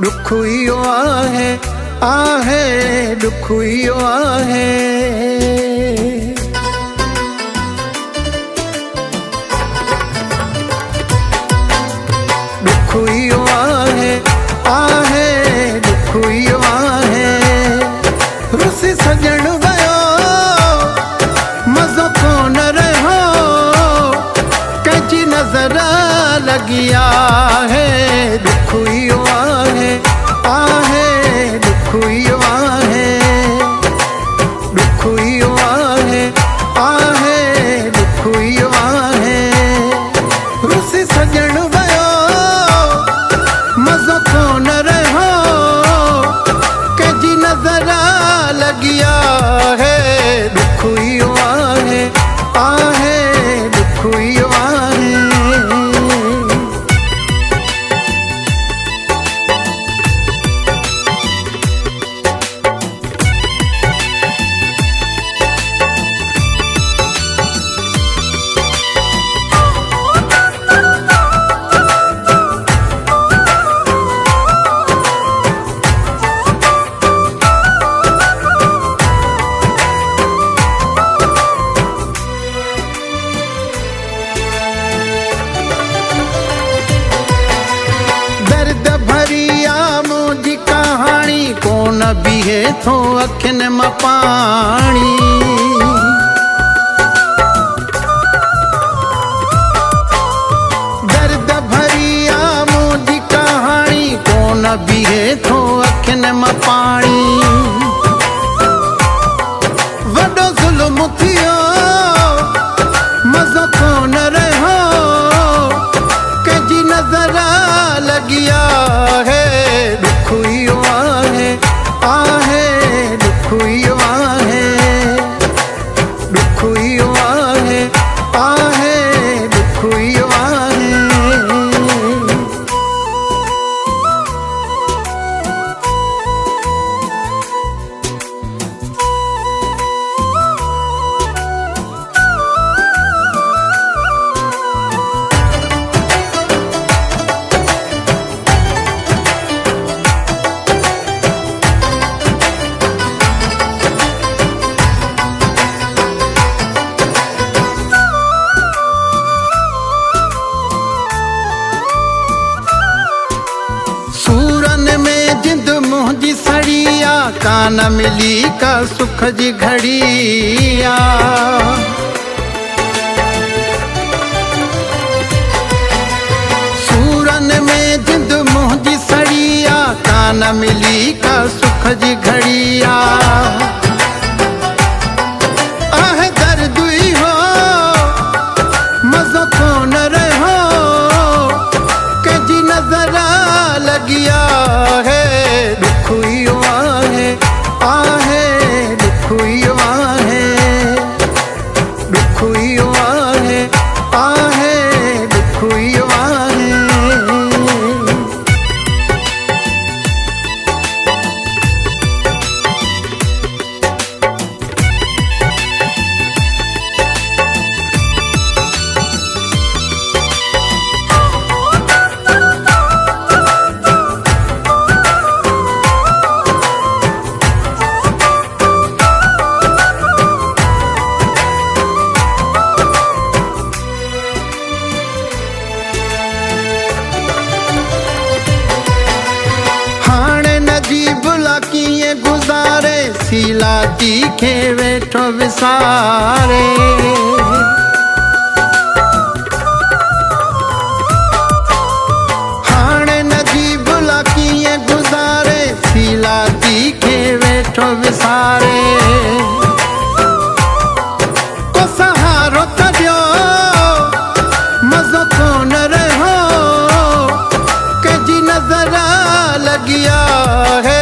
दुख इहो आहे, आहे दुख इहो आहे। दुख इहो आहे, आहे दुख इहो आहे। रुसी सजण वियो मज़ो कोन रहियो, कंहिंजी नज़र लॻी आहे। दुख इहो आहे, आहे दुख इहो आहे। दुख इहो आहे, आहे दुख इहो आहे। रुसी सजण वियो मज़ो कोन रहियो, कंहिंजी नज़र लॻी आहे। दुख इहो आहे, आहे दुख इहो आहे। दर्द भरी आ मुंहिंजी कहाणी, कोन बीहे थो अखियुनि मां पाणी। दर्द भरी आ मुंहिंजी कहाणी, कोन बीहे थो अखियुनि मां पाणी। वॾो ज़ुल्म थियो मज़ो कोन रहियो, कंहिंजी नज़र लॻी आहे। दुख इहो आहे, आहे दुख इहो आहे। दुख इहो आहे, आहे दुख इहो आहे। सूरन में जिंद मुंहिंजी सड़ी आ, कान मिली का सुख जी घड़ी आ। सूरन में जिंद मुंहिंजी सड़ी आ, कान मिली का सुख जी घड़ी आ। आहे दर्द इहो मज़ो कोन रहियो, कंहिंजी नज़र लॻी आहे। दुख इहो आहे, आहे दुख इहो आहे। दुख इहो आहे, आहे दुख इहो आहे। कीअं गुज़ारे, सीला जी खे वेठो विसारे। हाणे नजीब ला कीअं गुज़ारे, सीला जी खे वेठो विसारे। को सहारो त ॾियो मज़ो कोन रहियो, कंहिंजी नज़र लॻी आहे।